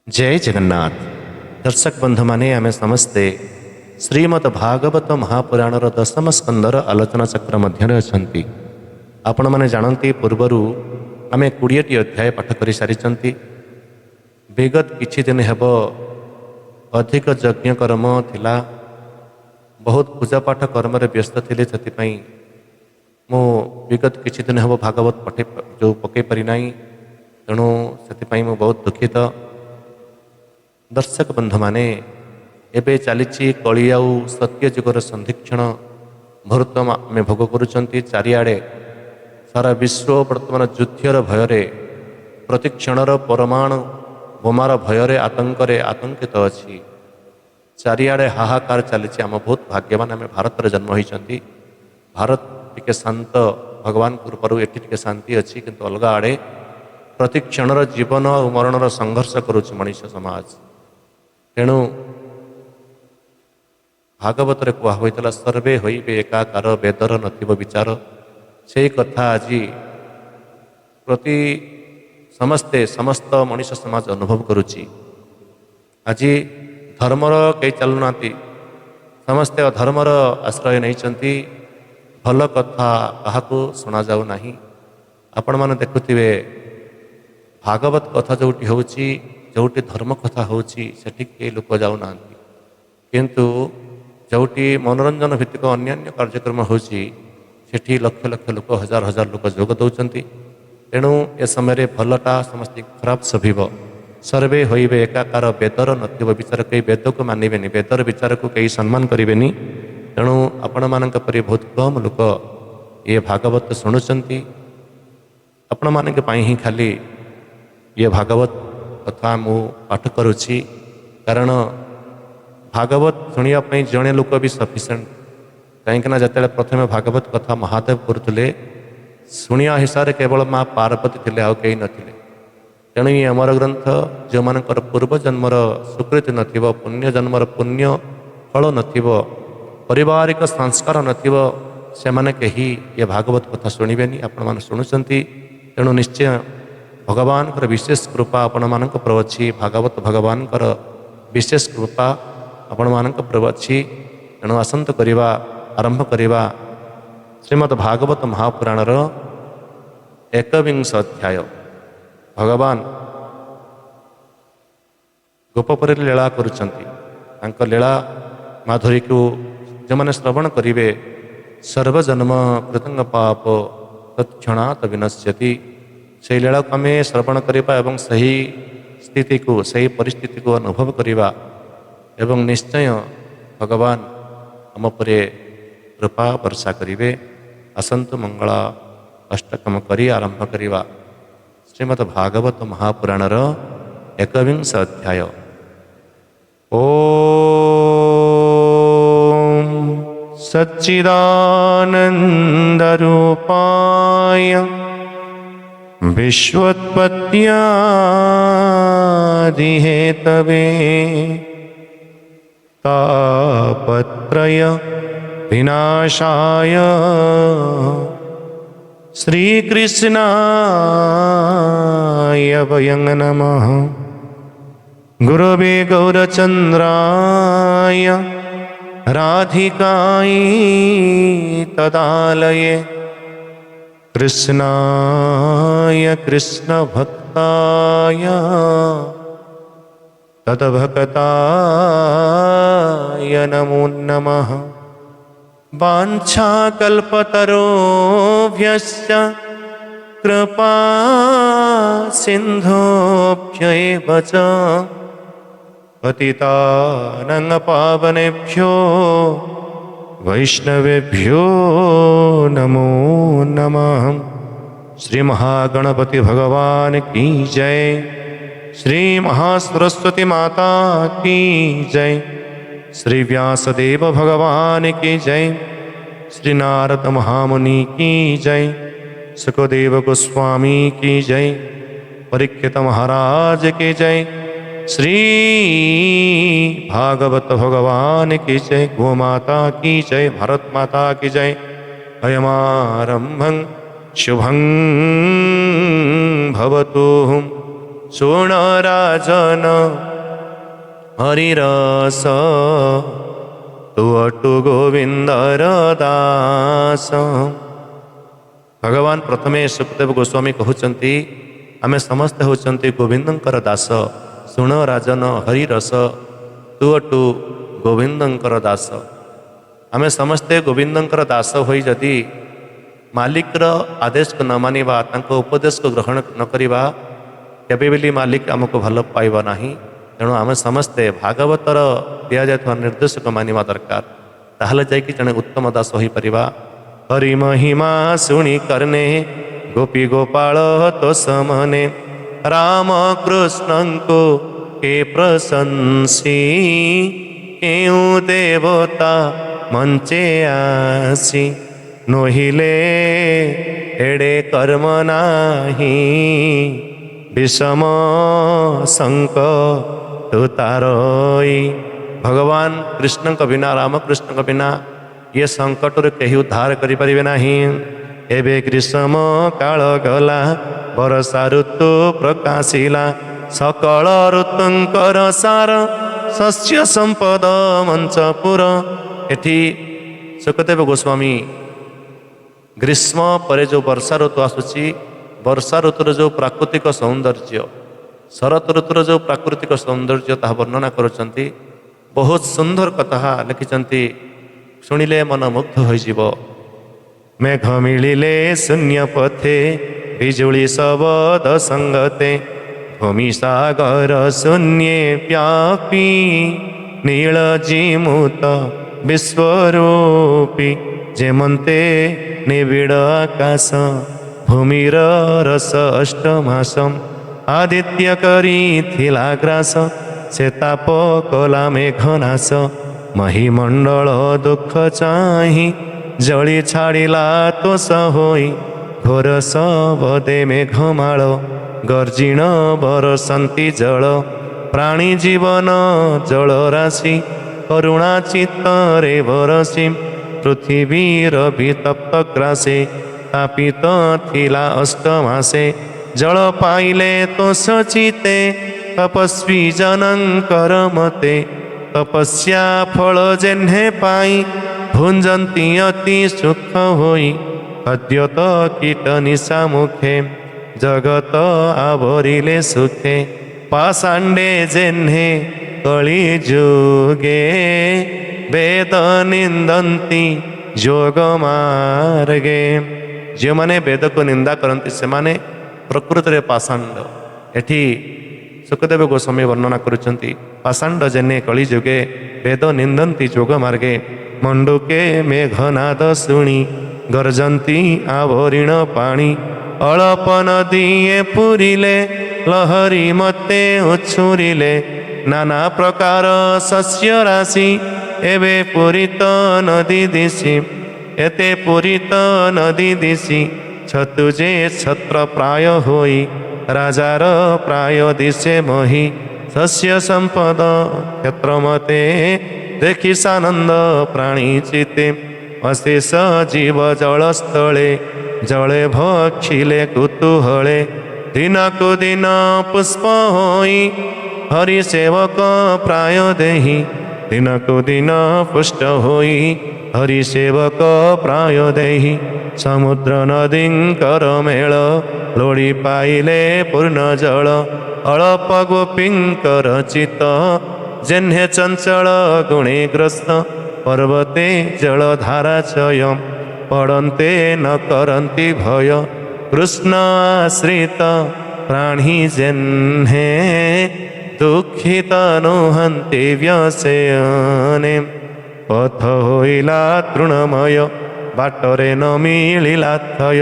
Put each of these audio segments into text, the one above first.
जय जगन्नाथ दर्शक बंधु माने आमे समस्ते श्रीमद् भागवत महापुराणर दशम स्कंदर आलोचना चक्र मध्य अछंती। आपण माने जानती पूर्वरु आमे 20टी अध्याय पाठ करि सारिचंती। विगत किछि दिन हेब अधिक यज्ञ कर्म थिला, बहुत पूजा पाठ कर्म रे व्यस्त थिले, सेति पई मो विगत किछि दिन हेब भागवत पठे जो पके परि नाही, तेणु सेति पई मो बहुत दुखित। दर्शक बंधु माने एबे चलीची कली आउ सत्य जुगर संधिक्षण मुहूर्त आम भोग करुचंती। चारिआडे सारा विश्व वर्तमान युद्धर भୟରେ प्रतिक्षणर परमाणु बोमार भୟରେ आतंकित अछि। चारिआडे हाहाकार चलीची। आम बहुत भाग्यवान, आम भारत रे जन्म होइचंती। भारत टिके शांत, भगवान कृपारू एठी टिके शांति अछि, किंतु अलगा आडे प्रतिक्षणर जीवन और मरणर संघर्ष करुछि मनुष्य समाज। तेणु भागवत कह होता सर्वे होइबे एकाकार वेदर नथिब विचार। से कथा आज प्रति समस्ते समस्त मनुष्य समाज अनुभव करुछि। आज धर्मर कई चलुना, समस्ते अधर्मर आश्रय नहीं, भल कथा काहाकू शुणा जाऊ नाही। आपण माने देखुथिबे भागवत कथा जोटी होउछि, जोटी धर्म कथा होउछि, सेठी के लोक जाऊना, किंतु जोटी मनोरंजन भित्तिक अन्यान्य कार्यक्रम होउछि सेठी लक्ष लक्ष लोक, हजार हजार लोक जोग दौरान। तेणु ए समय भलटा समस्त खराब सभिब। सर्वे होइबे एकाकार वेदर नथिब विचार। कई वेद को मानिबेनी, वेदर विचार को कई सम्मान करिबेनी। तेणु आपण मानक परि बहुत कम लोक ये भागवत शुणुचंती। आपण मानक पई ही खाली ये भागवत कथा मु पाठ करुछि, कारण भागवत शुणा जड़े लोक भी सफिसीयंट। कहीं जिते प्रथम भागवत कथा महादेव करुले, शुणिया हिसाब से केवल माँ पार्वती थे, आउ कई नथिले। तेणु ये अमर ग्रंथ जो मानकर पूर्व जन्मर स्वीकृति नथिब, पुण्य जन्मर पुण्य फल नथिब, पारिवारिक संस्कार नथिब, से माने कहीं ये भागवत कथा शुणिबेनी। आपण माने शुणुचंती, तेणु निश्चय भगवान विशेष कृपा आपण मानक पर अछि। भागवत भगवान विशेष कृपा आपण मानक पर अछि। तेणु आसंत करिबा, आरंभ करिबा श्रीमद् भागवत महापुराणर 21 अध्याय। भगवान गोपपुरी लीला करुचंती। तांक लीला माधुरी को जो माने श्रवण करिवे, सर्वजन्म कृतंग पाप तत्क्षणात् विनश्यति। से लीला को आम श्रवण करवा एवं सही स्थिति को, सही परिस्थिति को अनुभव करवा, एवं निश्चय भगवान आम परे कृपा वर्षा करिवे। असंतु मंगला अष्टकम करी आरंभ करवा श्रीमद् भागवत महापुराणर 21 अध्याय। ओम सच्चिदानंद रूपाय विश्वोत्पत्त्यादिहेतवे तापत्रय विनाशाय श्रीकृष्णाय वयं नमः। गुरवे गौरचन्द्राय राधिकायै तदालये कृष्णाय कृष्णभक्ताय तद्भक्ताय नमो नमः। वाञ्छाकल्पतरोभ्यश्च कृपा सिन्धुभ्यैव च पतितानां पावनेभ्यो वैष्णवेभ्यो नमो नमः। श्री महागणपति भगवान की जय। श्री महासरस्वती माता की जय। श्री व्यासदेव भगवान की जय। श्री नारद महामुनि की जय। सुखदेव गोस्वामी की जय। परीक्षित महाराज की जय। श्री भागवत भगवान की जय। गो माता की जय। भारत माता की जय। अयमारंभं शुभं भवतु। ଶୁଣ ରାଜନ ହରିରସ ତୁ ଅଟୁ ଗୋବିନ୍ଦର ଦାସ। ଭଗବାନ ପ୍ରଥମେ ସୁଖଦେବ ଗୋସ୍ୱାମୀ କହୁଛନ୍ତି ଆମେ ସମସ୍ତେ ହେଉଛନ୍ତି ଗୋବିନ୍ଦଙ୍କର ଦାସ। ଶୁଣ ରାଜନ ହରିରସ ତୁ ଅଟୁ ଗୋବିନ୍ଦଙ୍କର ଦାସ। ଆମେ ସମସ୍ତେ ଗୋବିନ୍ଦଙ୍କର ଦାସ ହୋଇ ଯଦି ମାଲିକର ଆଦେଶକୁ ନ ମାନିବା, ତାଙ୍କ ଉପଦେଶକୁ ଗ୍ରହଣ ନ କରିବା, କେବେ ବି ମାଲିକ ଆମକୁ ଭଲ ପାଇବ ନାହିଁ। ତେଣୁ ଆମେ ସମସ୍ତେ ଭାଗବତର ଦିଆଯାଇଥିବା ନିର୍ଦ୍ଦେଶକୁ ମାନିବା ଦରକାର, ତାହେଲେ ଯାଇକି ଜଣେ ଉତ୍ତମ ଦାସ ହୋଇପାରିବା। ହରି ମହିମା ଶୁଣି କର୍ଣ୍ଣେ ଗୋପୀ ଗୋପାଳ ତୋ ସମନେ ରାମ କୃଷ୍ଣଙ୍କୁ କେ ପ୍ରଶଂସି କେଉଁ ଦେବତା ମଞ୍ଚେ ଆସି ନୋହିଲେ ଏଡ଼େ କର୍ମ ନାହିଁ ବିଷମ ଶଙ୍କ ତୁ ତାରଇ। ଭଗବାନ କୃଷ୍ଣଙ୍କ ବିନା, ରାମକୃଷ୍ଣଙ୍କ ବିନା ଇଏ ସଙ୍କଟରୁ କେହି ଉଦ୍ଧାର କରିପାରିବେ ନାହିଁ। ଏବେ ଗ୍ରୀଷ୍ମ କାଳ ଗଲା ବର୍ଷା ଋତୁ ପ୍ରକାଶିଲା ସକଳ ଋତୁଙ୍କର ସାର ଶସ୍ୟ ସମ୍ପଦ ମଞ୍ଚପୁର। ଏଠି ସୁଖଦେବ ଗୋସ୍ୱାମୀ ଗ୍ରୀଷ୍ମ ପରେ ଯେଉଁ ବର୍ଷା ଋତୁ ଆସୁଛି, ବର୍ଷା ଋତୁର ଯେଉଁ ପ୍ରାକୃତିକ ସୌନ୍ଦର୍ଯ୍ୟ, ଶରତ ଋତୁର ଯେଉଁ ପ୍ରାକୃତିକ ସୌନ୍ଦର୍ଯ୍ୟ ତାହା ବର୍ଣ୍ଣନା କରୁଛନ୍ତି। ବହୁତ ସୁନ୍ଦର କଥା ଲେଖିଛନ୍ତି, ଶୁଣିଲେ ମନ ମୁଗ୍ଧ ହୋଇଯିବ। ମେଘ ମିଳିଲେ ଶୂନ୍ୟ ପଥେ ବିଜୁଳି ଶବଦ ସଙ୍ଗତେ ଭୂମି ସାଗର ଶୂନ୍ୟେ ବ୍ୟାପୀ ନୀଳ ଜିମୁତ ବିଶ୍ୱରୂପୀ ଯେମନ୍ତେ ନିବିଡ଼ ଆକାଶ ଭୂମିର ରସ ଅଷ୍ଟମାସ ଆଦିତ୍ୟ କରିଥିଲା ଗ୍ରାସ ସେ ତାପ କଲା ମେଘନାଶ ମହିମଣ୍ଡଳ ଦୁଃଖ ଚାହିଁ ଜଳି ଛାଡ଼ିଲା ତୋଷ ହୋଇ ଘୋର ଶବଦେ ମେଘମାଳ ଗର୍ଜିଣ ବରସନ୍ତି ଜଳ ପ୍ରାଣୀ ଜୀବନ ଜଳ ରାଶି କରୁଣା ଚିତ୍ତରେ ବରସି ପୃଥିବୀର ବିତପ୍ତ ଗ୍ରାସେ ତାପିତ ଥିଲା ଅଷ୍ଟମାସେ ଜଳ ପାଇଲେ ତୋଷ ଚିତେ ତପସ୍ୱୀ ଜନଙ୍କର ମତେ ତପସ୍ୟା ଫଳ ଯେହ୍ନେ ପାଇ ଭୁଞ୍ଜନ୍ତି ଅତି ସୁଖ ହୋଇ ଅଦ୍ୟତ କୀଟ ନିଶା ମୁଖେ ଜଗତ ଆବରିଲେ ସୁଖେ ପାଷାଣ୍ଡେ ଯେହ୍ନେ କଳି ଯୁଗେ ବେଦ ନିନ୍ଦନ୍ତି ଯୋଗ ମାର୍ଗେ। ଯେଉଁମାନେ ବେଦକୁ ନିନ୍ଦା କରନ୍ତି ସେମାନେ ପ୍ରକୃତରେ ପାଷାଣ୍ଡ। ଏଠି ସୁଖଦେବ ଗୋସ୍ୱାମୀ ବର୍ଣ୍ଣନା କରୁଛନ୍ତି, ପାଷାଣ୍ଡ ଯେନେ କଳି ଯୁଗେ ବେଦ ନିନ୍ଦନ୍ତି ଯୋଗ ମାର୍ଗେ ମଣ୍ଡୁକେ ମେଘନାଦ ଶୁଣି ଗର୍ଜନ୍ତି ଆବରିଣ ପାଣି ଅଳପ ନଦୀଏ ପୁରିଲେ ଲହରୀ ମତେ ଉଛୁରିଲେ ନାନା ପ୍ରକାର ଶସ୍ୟ ରାଶି ଏବେ ପୂରିତ ନଦୀ ଦିଶି ଏତେ ପୂରିତ ନଦୀ ଦିଶି ଛତୁ ଯେ ଛତ୍ର ପ୍ରାୟ ହୋଇ ରାଜାର ପ୍ରାୟ ଦିଶେ ମହି ଶସ୍ୟ ସମ୍ପଦ କ୍ଷେତ୍ର ମତେ ଦେଖି ସାନନ୍ଦ ପ୍ରାଣୀ ଚିତେ ଅଶେଷ ଜୀବ ଜଳସ୍ଥଳେ ଜଳେ ଭକ୍ଷିଲେ କୁତୁହଳେ ଦିନକୁ ଦିନ ପୁଷ୍ପ ହୋଇ ହରି ସେବକ ପ୍ରାୟ ଦେହି ଦିନକୁ ଦିନ ପୁଷ୍ଟ ହୋଇ ହରି ସେବକ ପ୍ରାୟ ଦେହି ସମୁଦ୍ର ନଦୀଙ୍କର ମେଳ ଲୋଡ଼ି ପାଇଲେ ପୂର୍ଣ୍ଣ ଜଳ ଅଳପ ଗୋପୀଙ୍କର ଚିତ ଯେହ୍ନେ ଚଞ୍ଚଳ ଗୁଣେ ଗ୍ରସ୍ତ ପର୍ବତେ ଜଳଧାରା ଚୟ ପଡ଼ନ୍ତେ ନ କରନ୍ତି ଭୟ କୃଷ୍ଣ ଆଶ୍ରିତ ପ୍ରାଣୀ ଯେହ୍ନେ ଦୁଃଖିତ ନୁହନ୍ତି ବ୍ୟସୟନେ ପଥ ହୋଇଲା ତୃଣମୟ ବାଟରେ ନ ମିଳିଲା ଥୟ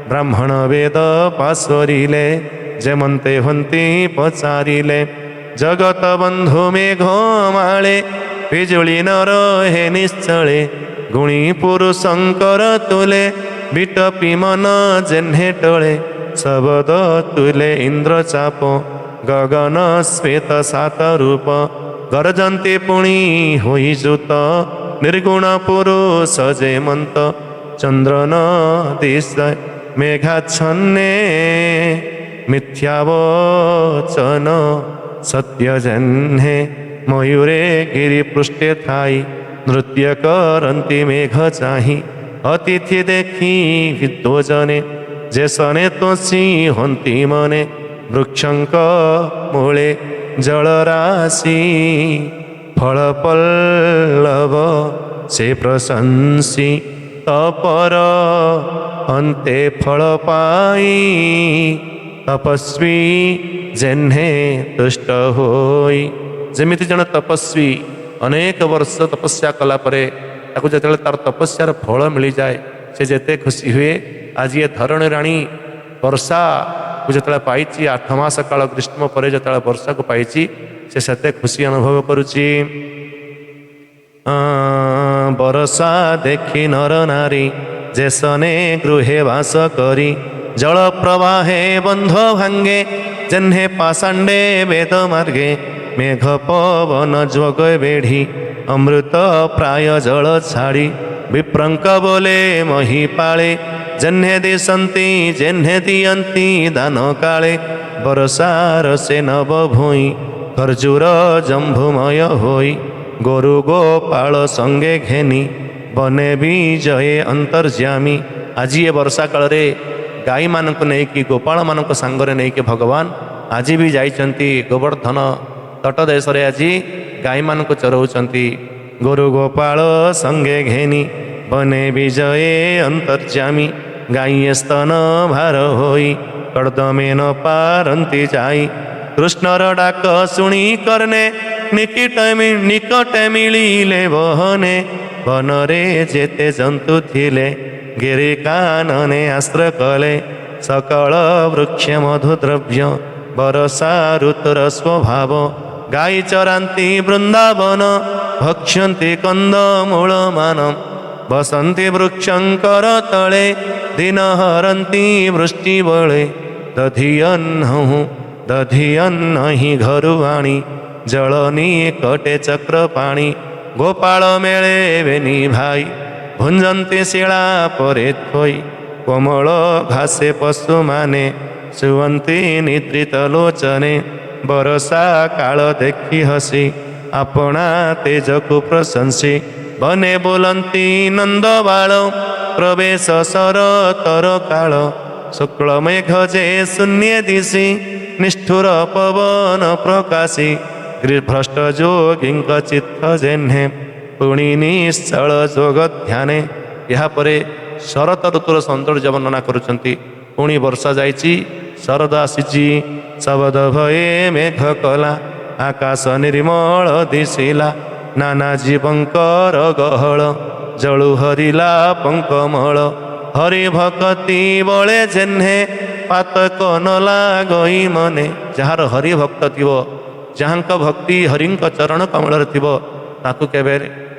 ବ୍ରାହ୍ମଣ ବେଦ ପାଶୋରିଲେ ଯେମନ୍ତେ ହୁଅନ୍ତି ପଚାରିଲେ ଜଗତ ବନ୍ଧୁ ମେଘ ମାଳେ ବିଜୁଳି ନ ରହେ ନିଶ୍ଚଳେ ଗୁଣୀ ପୁରୁଷଙ୍କର ତୁଲେ ବିଟପି ମନ ଯେହ୍ନେ ଟଳେ ଶବଦ ତୁଲେ ଇନ୍ଦ୍ର ଚାପ ଗଗନ ଶ୍ଵେତ ସାତ ରୂପ ଗର୍ଜନ୍ତି ପୁଣି ହୋଇ ଜୁତ ନିର୍ଗୁଣ ପୁରୁଷ ଯେମନ୍ତ ଚନ୍ଦ୍ର ନ ଦିଶ ମେଘାଚ୍ଛନ୍ନେ मिथ्यावचन सत्य जन्हे मयूरे गिरिपृष्ठे थाई नृत्य करती मेघ चाही अतिथि देखी विद्वजने जेसने तोसी हंती मने वृक्षंक मूले जलराशि फल पल्लव से प्रशंसी तपर अंते फल पाई तपस्वी जेन्हे तुष्ट होई जेमिति जन तपस्वी अनेक वर्ष तपस्या कला परे ताकू जेतेबेले तार तपस्यार फल मिल जाए से जेते खुशी हुए आज ये धरणी राणी वर्षा को जेतेबेले पाइछि 8 मास काल ग्रीष्म परे जेतेबेले वर्षा को पाइछि से सेते खुशी अनुभव करुछि। बरसा देखी नर नारी जेसने गृहे वास करी जल प्रवाहे बंध भांगे जन्हे पाषांडे वेद मार्गे मेघ पवन जोग बेढ़ी अमृत प्राय जल छाड़ी विप्रंक बोले मही पाले जन्हे दिशंती जेन्हे दियंती दान काले बरसार से नव भूई खर्जूर जंभुमय होई गोरु गोपाल संगे घेनी बने विजये अंतर्जामी आज ये वर्षा काल रे गाई मानक नहीं कि गोपाल मानक सांगरे नहीं कि भगवान आज भी जाइछंती गोवर्धन तट देश रे आज गाई मानक चरौछंती गोरु गोपाल संगे घेनी बने विजये अंतर्जामी गाई स्तन भार होई कर्दमे न पारंती जाई कृष्णर डाक शुणी करने निकट मिलिले बहने बनरे जेते जंतु थिले गिरि कानने आश्र कले सकल वृक्ष मधुद्रव्य बरसा ऋतुर स्वभाव गाई चरांती वृंदावन भक्ष्यन्ति कंदमूल मानम बसंती वृक्षंकर तले दिन हरंती वृष्टि बळे दधियन्न ही घरु आणी जल निकटे चक्र पाणी गोपाल मेले बेनी भाई भुंजंती शिला परे थोई कोमल घासे पशु माने सुवंती निद्रित लोचने बरसा काल देखी हसी आपणा तेज को प्रशंसी बने बोलंती नंद बाल प्रवेश सर तर काल शुक्ल मेघ जे शून्य दिशी निष्ठुर पवन प्रकाशी भ्रष्ट जोगिंक चित्त जेन्हे पुणी निश्चल जोग ध्याने यहाँ परे शरत ऋतुर सौंदर्य वर्णना करुचंती पुणी वर्षा जाइछि शरद आसीछि शबद भये मेघ कला आकाश निर्मल दिशिला नाना जीवंकर गहळ जळु हरिला पंकमळ हरि भक्ति बळे जेन्हे पातक न लागई मने जार हरि भक्त थिबो जहाँक भक्ति हरिंक चरण कमल थिबो ताकू केबे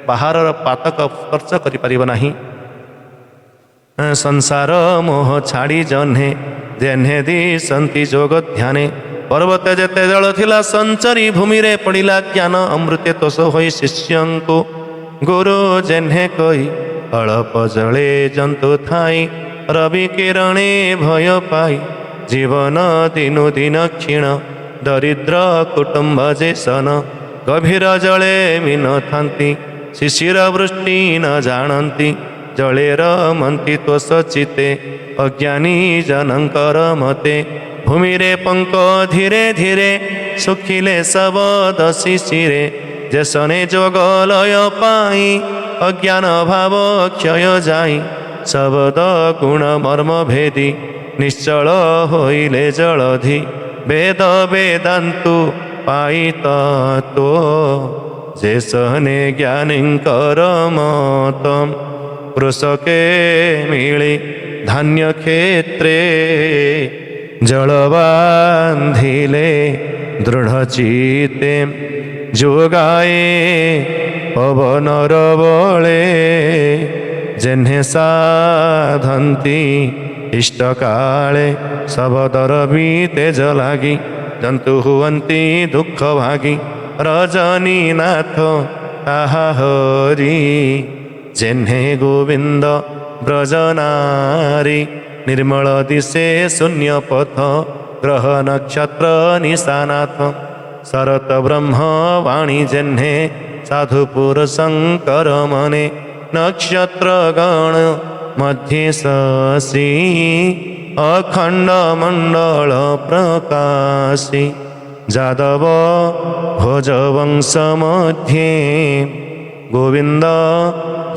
बाहर पातक स्पर्श करि परिबो नाही। संसार मोह छाड़ी जन्हे जेन्हे दिशंती जोग ध्याने पर्वत जेते जल थिला संचरी भूमि रे पड़िला ज्ञान अमृते तोष होई शिष्यंको गुरु जेन्हे कही अल्प जले जंतु थाई रवि किरणे भय पाई जीवन दिनु दिन क्षीण दरिद्र कुटुंब जेसन गभीर जले मीन थांती शिशिर वृष्टि न जानती जले रमंती तोष चिते अज्ञानी जनंकर मते भूमि रे पंक धीरे धीरे सुखिले शबद शिशिरे जेसने जोग लय पाई अज्ञान भाव क्षय जाई शबद गुण मर्म भेदी निश्चल होइले जलधि वेद वेदांतु पाई तत्व जेसने ज्ञानींकर मतम कृषके मिली धान्य क्षेत्रे जल बांधिले दृढ़ चिते जोगाए पवनर बळे जेन्हे साधंती इष्ट काले शबदर बीते जलागी जंतु हुवंती दुख भागी रजनी नाथ ताहा हरि जेन्हे गोविंद ब्रजनारी निर्मल दिशे शून्य पथ ग्रह नक्षत्र निशानाथ शरत ब्रह्म वाणी जन्हे साधुपुर शंकर मने नक्षत्र गण मध्य शशि अखंड मंडल प्रकाशी जादव भोज वंश मध्ये गोविंद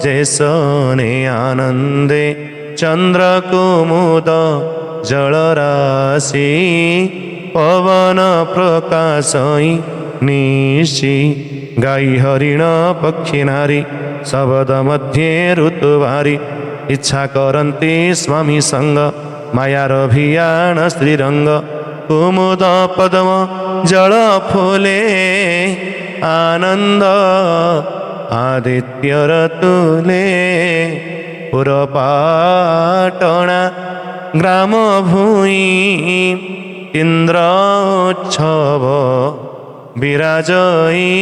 जैसने आनंदे चंद्र कुमुद जलराशि पवन प्रकाशई निशि गाई हरिण पक्षी नारी शब्द मध्ये ऋतुवारी इच्छा करन्ति स्वामी संग मायार अभियान श्रीरंग कुमुद पद्म जल फूले आनंद आदित्यर तुले पुरपाटणा ग्राम भूई इंद्रोत्सव विराजई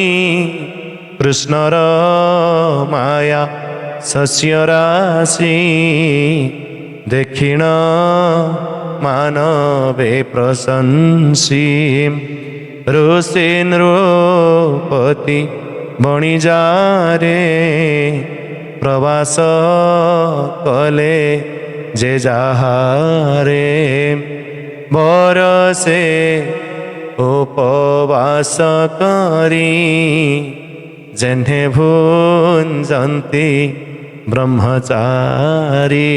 कृष्णर माया शस्य राशि दक्षिण मानवे प्रशंसी ऋषि नृपति बणिजारे प्रवास कले जे जाहारे बरसे उपवास करी जेन्हे भुंजन्ति ब्रह्मचारी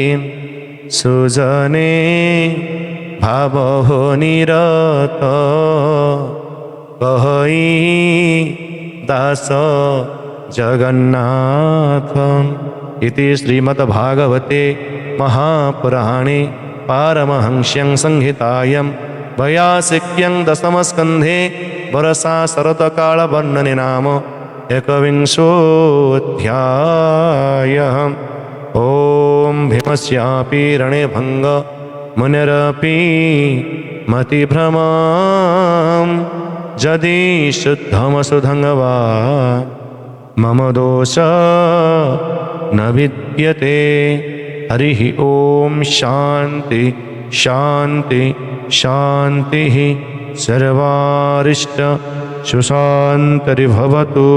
सुजने भाव हो निरत कहई दास जगन्नाथ इति श्रीमद्भागवते महापुराणे पारमहंस्यं संहितायां वयासिक्यं दशमस्कन्धे वर्षा शरत्कालवर्णने नाम एकविंशोऽध्यायः। ॐ भीमस्यापि रणे भंग मुनिरपि मतिभ्रमं यदि शुद्धमसुधं वा मम दोष न विद्यते। हरिः ॐ शान्ति शान्ति शान्तिः सर्वारिष्ट सुशान्तरिभवतु।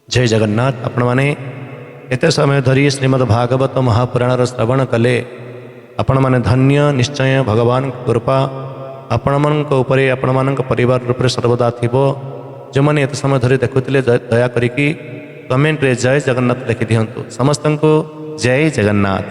जय जगन्नाथ। आपण माने एते समय धरी श्रीमद् भागवत महापुराणर श्रवण कले आपण माने धन्य निश्चय भगवान कृपा आपण मानक उपरे आपण मानक परिवार रूप सर्वदा थिबो। जो मैंने एत समय धरी देखुले दया करिकी कमेंट रे जय जगन्नाथ लिखि दियंतु। समस्त को जय जगन्नाथ।